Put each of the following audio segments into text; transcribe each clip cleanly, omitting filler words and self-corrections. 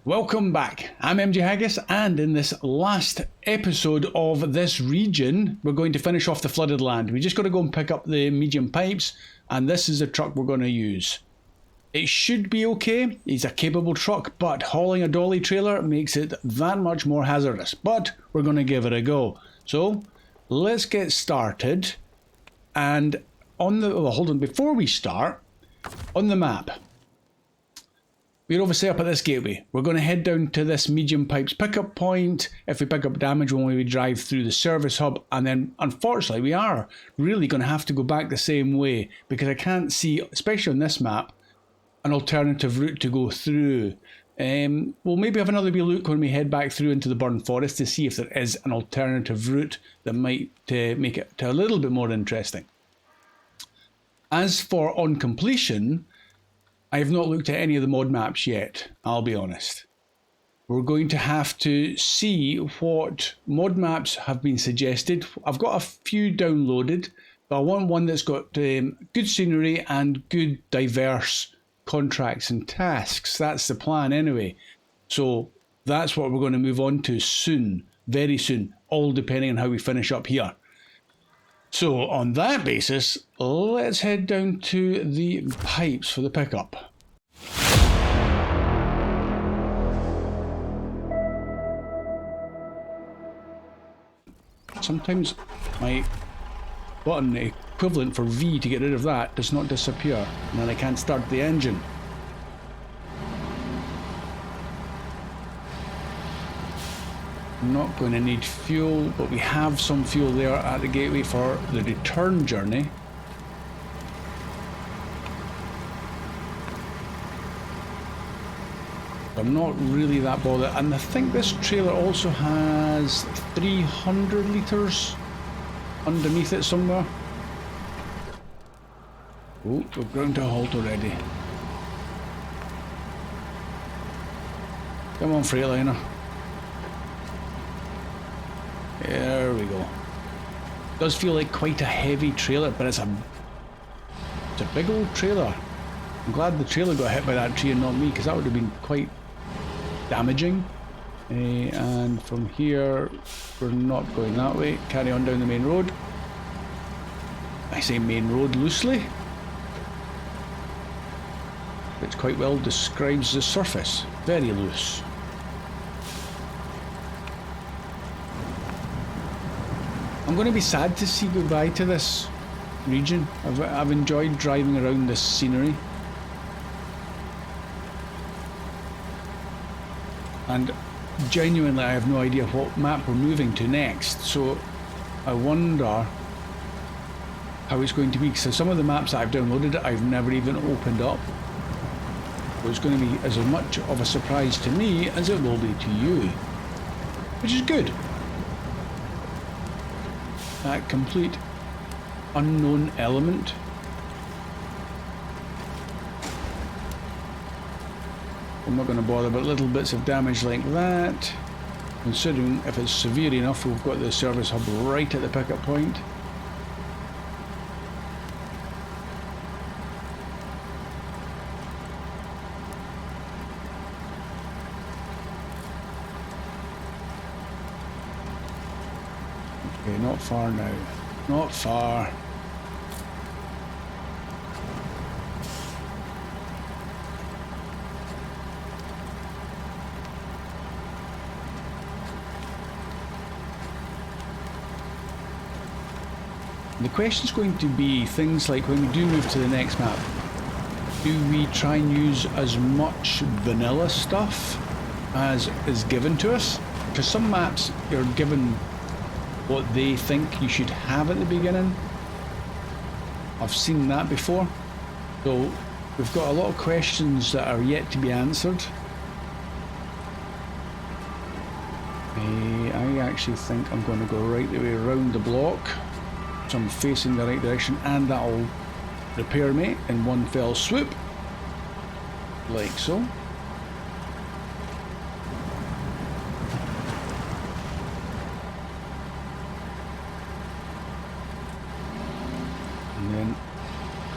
Welcome back. I'm MJ Haggis, and in this last episode of this region, we're going to finish off the flooded land. We just got to go and pick up the medium pipes, and this is the truck we're going to use. It should be okay. It's a capable truck, but hauling a dolly trailer makes it that much more hazardous. But we're going to give it a go. So let's get started. And on the hold on, before we start, on the map, we're obviously up at this gateway. We're going to head down to this medium pipes pickup point. If we pick up damage when we drive through the service hub, and then unfortunately we are really going to have to go back the same way because I can't see, especially on this map, an alternative route to go through. We'll maybe have another wee look when we head back through into the Burn Forest to see if there is an alternative route that might make it a little bit more interesting. As for on completion, I have not looked at any of the mod maps yet, I'll be honest. We're going to have to see what mod maps have been suggested. I've got a few downloaded, but I want one that's got good scenery and good diverse contracts and tasks. That's the plan anyway. So that's what we're going to move on to soon, very soon, all depending on how we finish up here. So on that basis, let's head down to the pipes for the pickup. Sometimes my button equivalent for V to get rid of that does not disappear, and then I can't start the engine. I'm not going to need fuel, but we have some fuel there at the gateway for the return journey. I'm not really that bothered, and I think this trailer also has 300 litres underneath it somewhere. Oh, we're ground to a halt already. Come on, Freightliner. There we go. Does feel like quite a heavy trailer, but it's a big old trailer. I'm glad the trailer got hit by that tree and not me, because that would have been quite damaging. And from here, we're not going that way. Carry on down the main road. I say main road loosely, which quite well describes the surface. Very loose. I'm going to be sad to see goodbye to this region. I've enjoyed driving around this scenery. And genuinely, I have no idea what map we're moving to next. So I wonder how it's going to be. So some of the maps that I've downloaded, I've never even opened up. So it's going to be as much of a surprise to me as it will be to you, which is good. That complete unknown element. I'm not going to bother about little bits of damage like that, considering if it's severe enough we've got the service hub right at the pickup point. Okay, not far now. Not far. The question's going to be things like when we do move to the next map, do we try and use as much vanilla stuff as is given to us? Because some maps you're given what they think you should have at the beginning. I've seen that before. So we've got a lot of questions that are yet to be answered. I actually think I'm going to go right the way around the block, so I'm facing the right direction, and that'll repair me in one fell swoop, like so. And then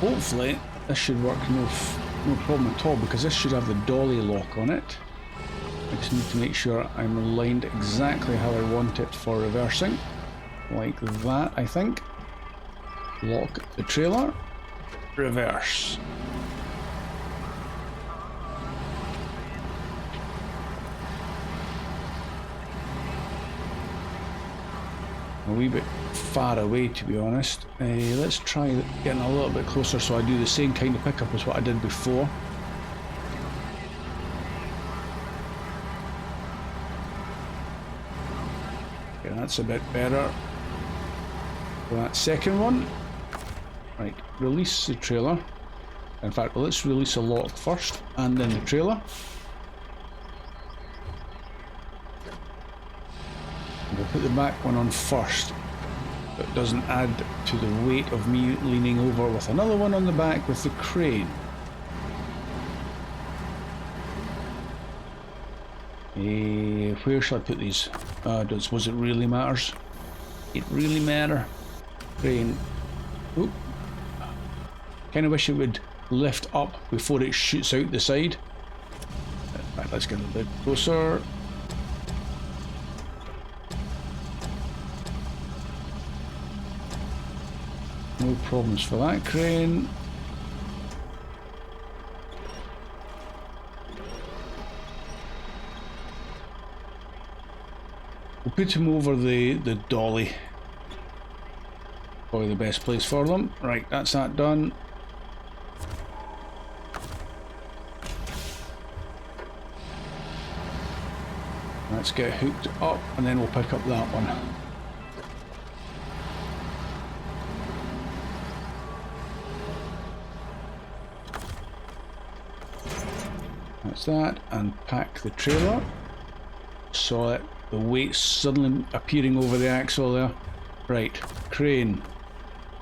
hopefully this should work no problem at all, because this should have the dolly lock on it. I just need to make sure I'm aligned exactly how I want it for reversing. Like that, I think. Lock the trailer. Reverse. A wee bit far away, to be honest. Let's try getting a little bit closer so I do the same kind of pickup as what I did before. Okay, that's a bit better. For that second one. Right, release the trailer. In fact, let's release a lock first and then the trailer. We'll put the back one on first. It doesn't add to the weight of me leaning over with another one on the back with the crane. Where shall I put these? Suppose it really matters? It really matter. Crane. Oop. Kind of wish it would lift up before it shoots out the side. Right, let's get a bit closer. No problems for that crane. We'll put him over the dolly. Probably the best place for them. Right, that's that done. Let's get hooked up and then we'll pick up that one. That's that, and pack the trailer. Saw it, the weight suddenly appearing over the axle there. Right, crane,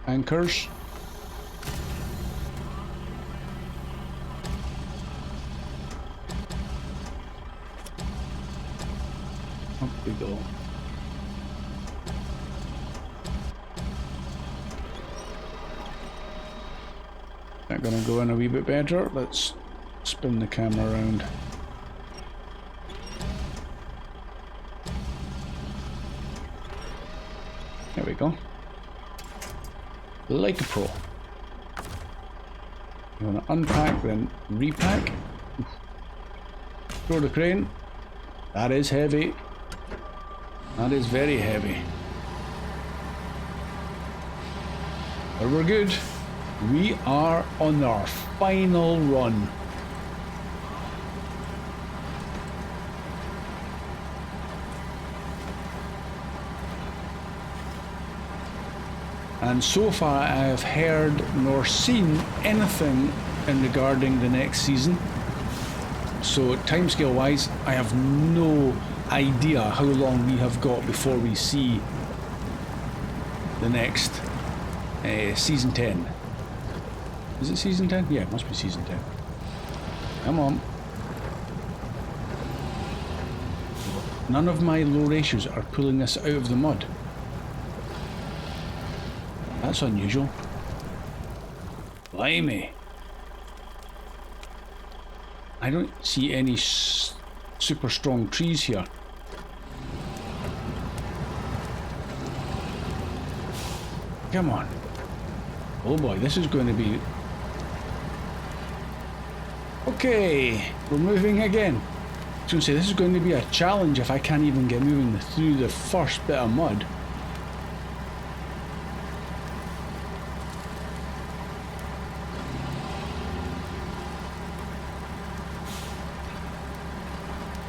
anchors. Up we go. That gonna go in a wee bit better. Let's spin the camera around. There we go. Like a pro. You want to unpack, then repack. Throw the crane. That is heavy. That is very heavy. But we're good. We are on our final run. And so far I have heard nor seen anything in regarding the next season. So timescale wise, I have no idea how long we have got before we see the next season 10. Is it season 10? Yeah, it must be season 10. Come on. None of my low ratios are pulling this out of the mud. That's unusual. Blimey. I don't see any super strong trees here. Come on. Oh boy, this is going to be... Okay, we're moving again. I was going to say, this is going to be a challenge if I can't even get moving through the first bit of mud.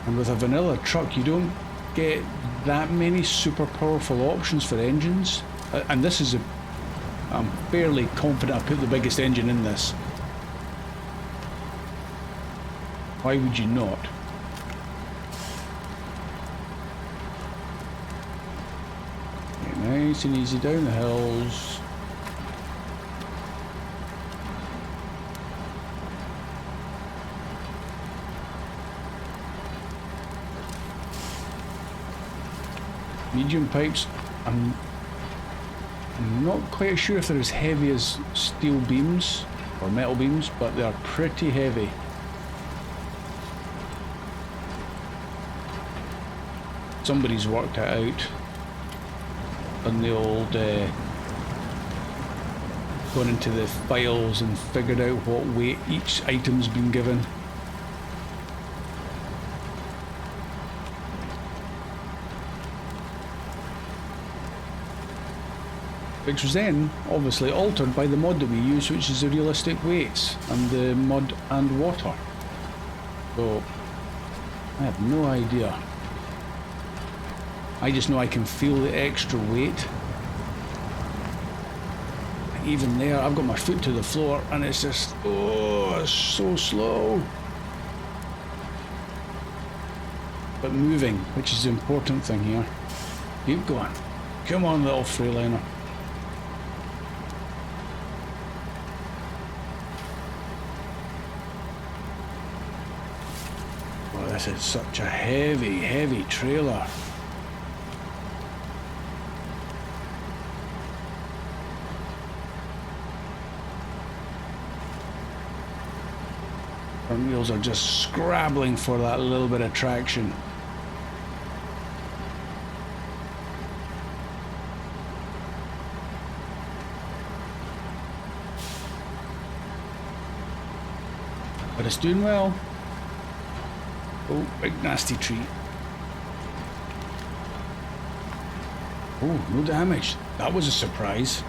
And with a vanilla truck, you don't get that many super powerful options for engines. And this is I'm fairly confident I put the biggest engine in this. Why would you not? Okay, nice and easy down the hills. Medium pipes, I'm not quite sure if they're as heavy as steel beams or metal beams, but they are pretty heavy. Somebody's worked it out on the old gone into the files and figured out what weight each item's been given. Which was then obviously altered by the mod that we use, which is the realistic weights and the mud and water. So I have no idea. I just know I can feel the extra weight. Even there, I've got my foot to the floor and it's just, oh, it's so slow. But moving, which is the important thing here. Keep going. Come on, little Freightliner. Oh, this is such a heavy, heavy trailer. Front wheels are just scrabbling for that little bit of traction. But it's doing well. Oh, big nasty tree. Oh, no damage. That was a surprise.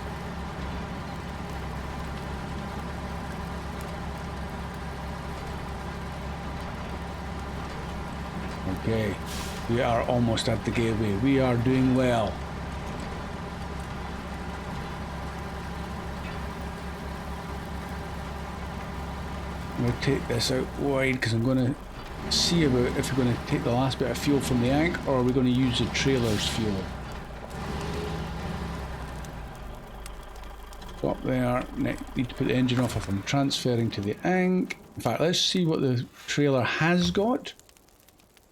Okay, we are almost at the gateway. We are doing well. I'm going to take this out wide because I'm going to see about if we're going to take the last bit of fuel from the Ankh or are we going to use the trailer's fuel. So up there, need to put the engine off if I'm transferring to the Ankh. In fact, let's see what the trailer has got.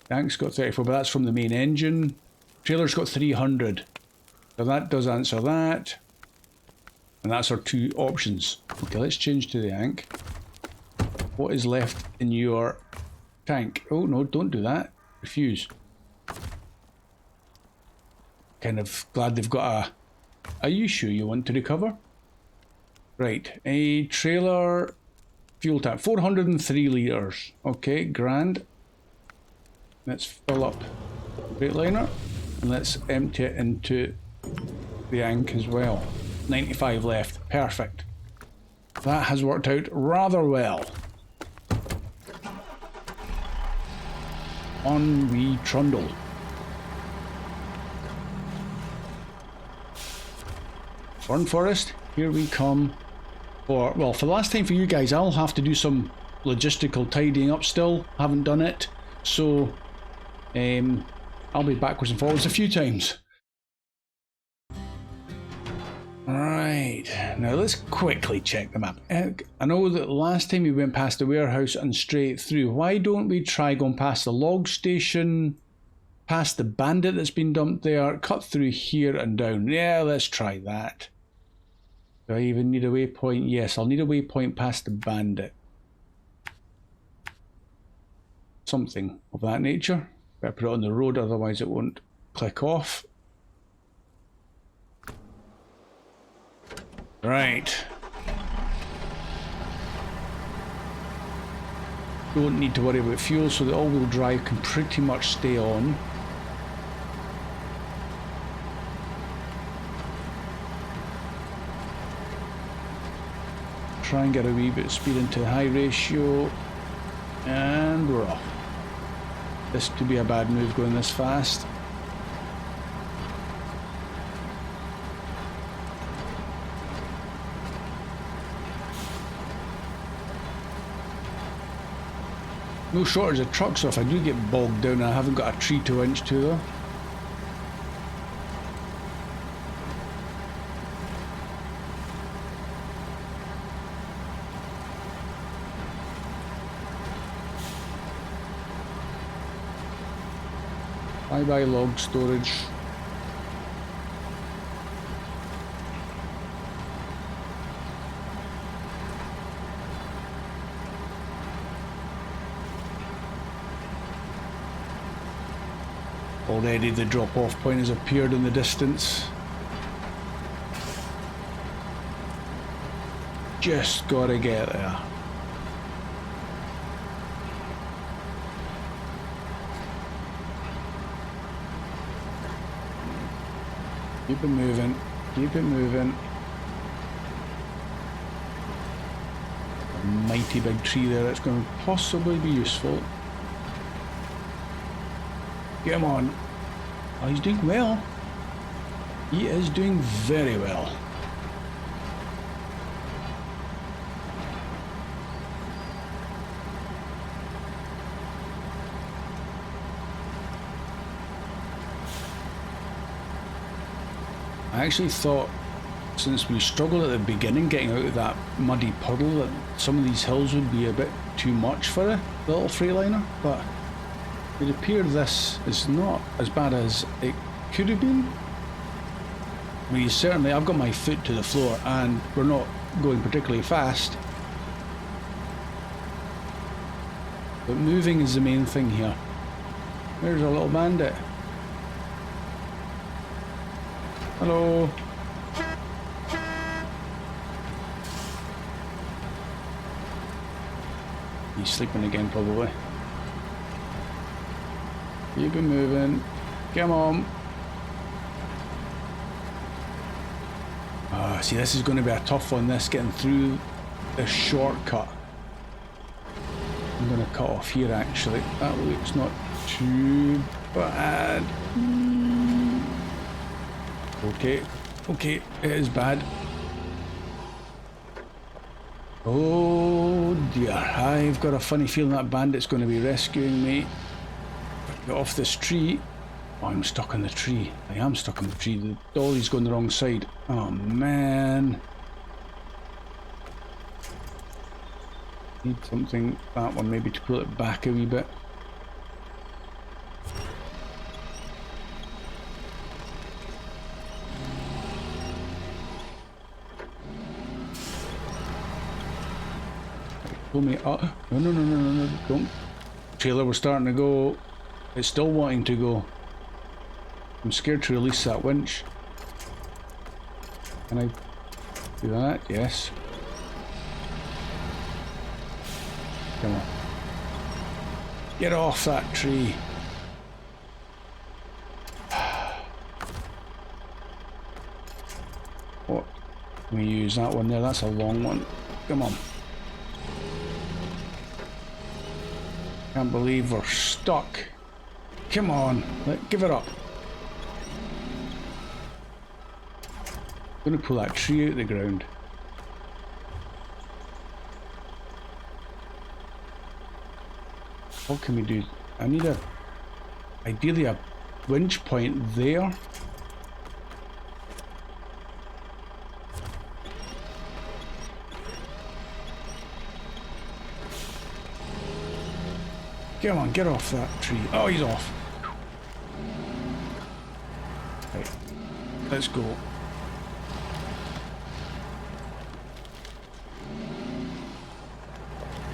The Ankh's got 34, but that's from the main engine. Trailer's got 300. So that does answer that. And that's our two options. Okay, let's change to the Ankh. What is left in your tank? Oh no, don't do that. Refuse. Kind of glad they've got a... Are you sure you want to recover? Right, a trailer fuel tank, 403 litres. Okay, grand. Let's fill up Freightliner and let's empty it into the Ankh as well. 95 left, perfect. That has worked out rather well. On we trundle. Fern Forest, here we come. For, well, for the last time for you guys, I'll have to do some logistical tidying up still. Haven't done it. So, I'll be backwards and forwards a few times. Right, now let's quickly check the map. I know that last time we went past the warehouse and straight through. Why don't we try going past the log station, past the bandit that's been dumped there, cut through here and down? Yeah, let's try that. Do I even need a waypoint? Yes, I'll need a waypoint past the bandit. Something of that nature. Better put it on the road, otherwise it won't click off. Right. Don't need to worry about fuel, so the all-wheel drive can pretty much stay on. Try and get a wee bit of speed into high ratio, and we're off. This could be a bad move going this fast. No shortage of trucks, so if I do get bogged down, I haven't got a tree to inch to though. Bye-bye log storage. Already the drop-off point has appeared in the distance. Just gotta get there. Keep it moving, keep it moving. A mighty big tree there that's going to possibly be useful. Get him on. Oh, he's doing well. He is doing very well. I actually thought, since we struggled at the beginning getting out of that muddy puddle, that some of these hills would be a bit too much for the little Freightliner, but it appeared this is not as bad as it could have been. I mean, certainly, I've got my foot to the floor and we're not going particularly fast, but moving is the main thing here. There's a little bandit. Hello. He's sleeping again, probably. Keep him moving. Come on. Ah, see, this is going to be a tough one, this, getting through this shortcut. I'm going to cut off here, actually. That looks not too bad. Okay, okay, it is bad. Oh dear, I've got a funny feeling that bandit's going to be rescuing me. Get off this tree. Oh, I'm stuck in the tree. I am stuck in the tree. The dolly's going the wrong side. Oh man. Need something, that one maybe, to pull it back a wee bit. Pull me up. No, no, no, no, no, no, don't. Trailer, we're starting to go. It's still wanting to go. I'm scared to release that winch. Can I do that? Yes. Come on. Get off that tree. What? Let me use that one there. That's a long one. Come on. Can't believe we're stuck. Come on, give it up. I'm gonna pull that tree out of the ground. What can we do? I need ideally a winch point there. Come on, get off that tree. Oh, he's off. Right, let's go.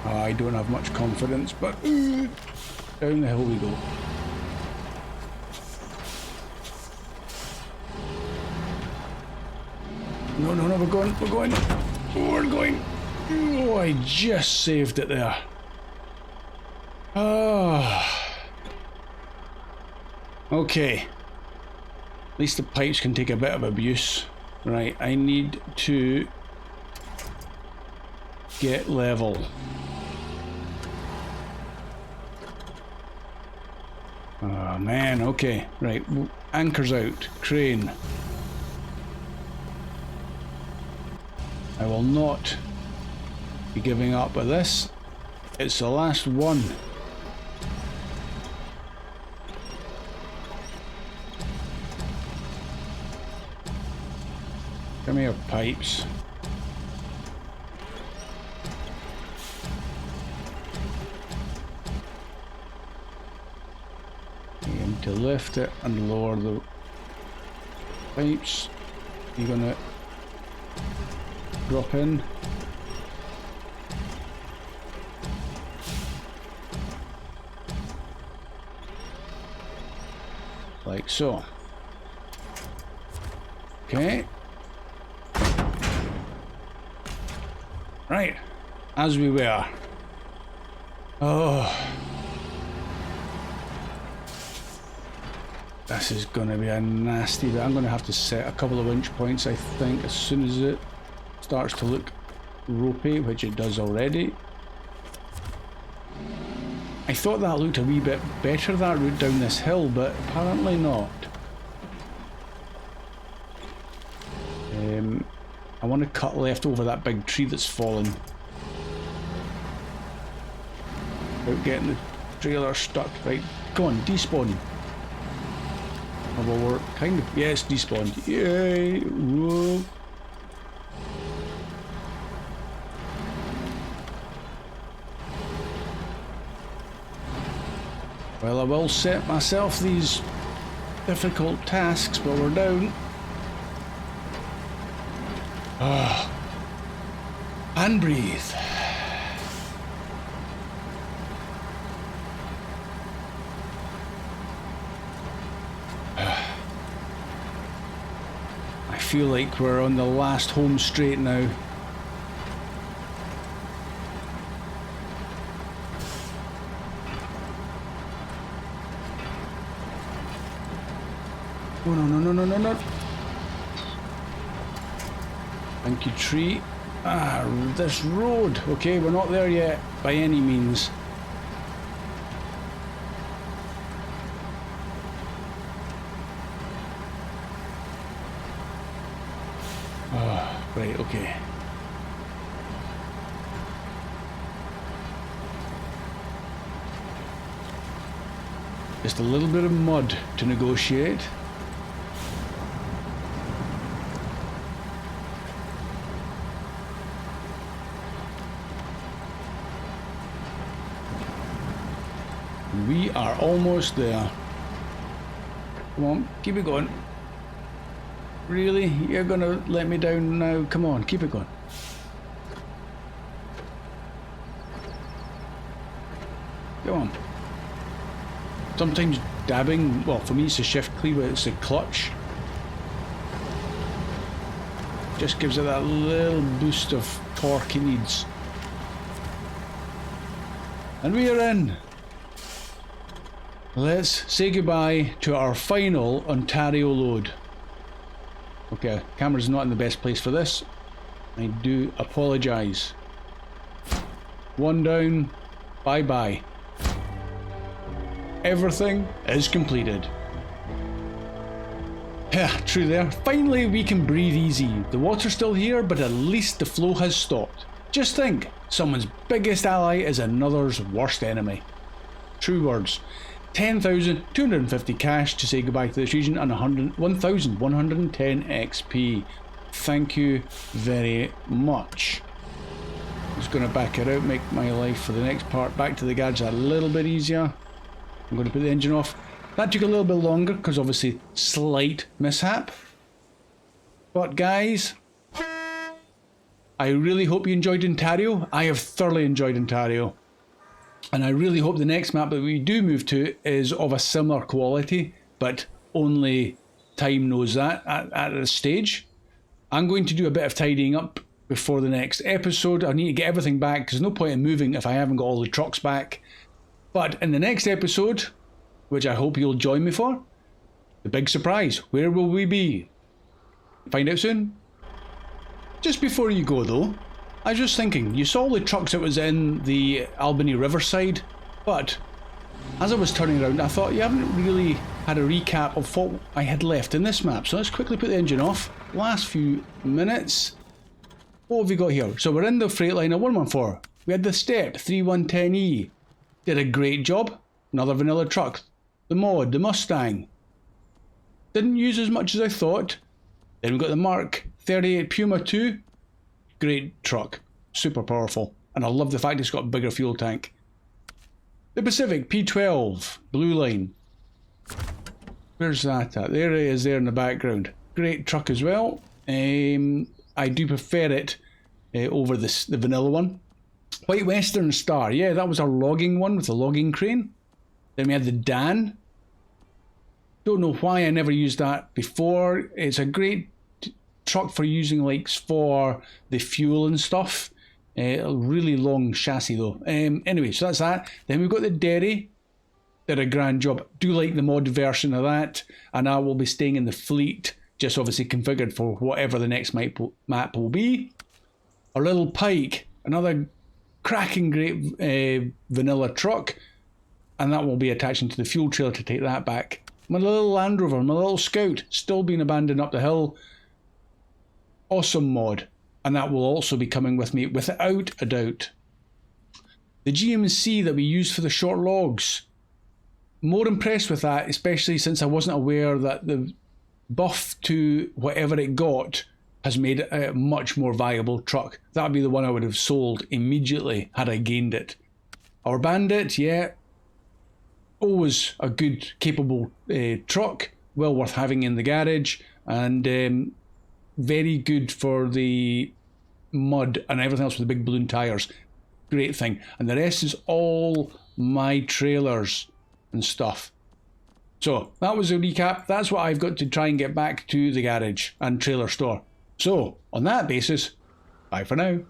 I don't have much confidence, but down the hill we go. No, no, no, we're going. Oh, we're going. Oh, I just saved it there. Okay. At least the pipes can take a bit of abuse. Right, I need to get level. Oh man, okay. Right, anchors out. Crane. I will not be giving up at this. It's the last one. Come here, pipes. Aim to lift it and lower the pipes. You're gonna drop in. like so. Okay. Right, as we were. Oh. This is going to be a nasty bit. I'm going to have to set a couple of winch points, I think, as soon as it starts to look ropey, which it does already. I thought that looked a wee bit better, that route down this hill, but apparently not. I want to cut left over that big tree that's fallen. Without getting the trailer stuck. Right, come on, despawn. Oh, well, we're kind of... Yes, despawned. Yay! Whoa. Well, I will set myself these difficult tasks, but we're down. Ah. And breathe. I feel like we're on the last home straight now. Oh, no. Thank you, tree. Ah, this road. Okay, we're not there yet, by any means. Oh, right, okay. Just a little bit of mud to negotiate. We are almost there. Come on, keep it going. Really? You're gonna let me down now? Come on, keep it going. Come on. Sometimes dabbing, well, for me it's a shift key, but it's a clutch. Just gives it that little boost of torque it needs. And we are in. Let's say goodbye to our final Ontario load. Okay, camera's not in the best place for this. I do apologise. One down. Bye-bye. Everything is completed. Yeah, true there. Finally we can breathe easy. The water's still here, but at least the flow has stopped. Just think, someone's biggest ally is another's worst enemy. True words. 10,250 cash to say goodbye to this region and 1,110 XP. Thank you very much. Just going to back it out, make my life for the next part back to the garage a little bit easier. I'm going to put the engine off. That took a little bit longer because obviously slight mishap. But guys, I really hope you enjoyed Ontario. I have thoroughly enjoyed Ontario. And I really hope the next map that we do move to is of a similar quality, but only time knows that at this stage. I'm going to do a bit of tidying up before the next episode. I need to get everything back because there's no point in moving if I haven't got all the trucks back. But in the next episode, which I hope you'll join me for, the big surprise. Where will we be? Find out soon. Just before you go though, I was just thinking, you saw all the trucks that was in the Albany Riverside, but as I was turning around, I thought you haven't really had a recap of what I had left in this map. So let's quickly put the engine off. Last few minutes. What have we got here? So we're in the Freightliner 114. We had the Step 3110E. Did a great job. Another vanilla truck. The Mod, the Mustang. Didn't use as much as I thought. Then we got the Mark 38 Puma 2. Great truck, super powerful, and I love the fact it's got a bigger fuel tank. The Pacific P12 Blue Line. Where's that at? There it is, there in the background. Great truck as well. I do prefer it over the vanilla one. White Western Star, yeah, that was our logging one with the logging crane. Then we had the Dan. Don't know why I never used that before. It's a great truck for using like for the fuel and stuff. A really long chassis though. Anyway, so that's that. Then we've got the Derry. Did a grand job. Do like the mod version of that, and I will be staying in the fleet, just obviously configured for whatever the next map will be. Our little Pike, another cracking great vanilla truck, and that will be attaching to the fuel trailer to take that back. My little Land Rover, my little Scout, still being abandoned up the hill. Awesome mod, and that will also be coming with me without a doubt. The GMC that we use for the short logs, more impressed with that, especially since I wasn't aware that the buff to whatever it got has made it a much more viable truck. That would be the one I would have sold immediately had I gained it. Our Bandit, yeah, always a good, capable truck, well worth having in the garage, and very good for the mud and everything else with the big balloon tyres. Great thing. And the rest is all my trailers and stuff. So that was a recap. That's what I've got to try and get back to the garage and trailer store. So on that basis, bye for now.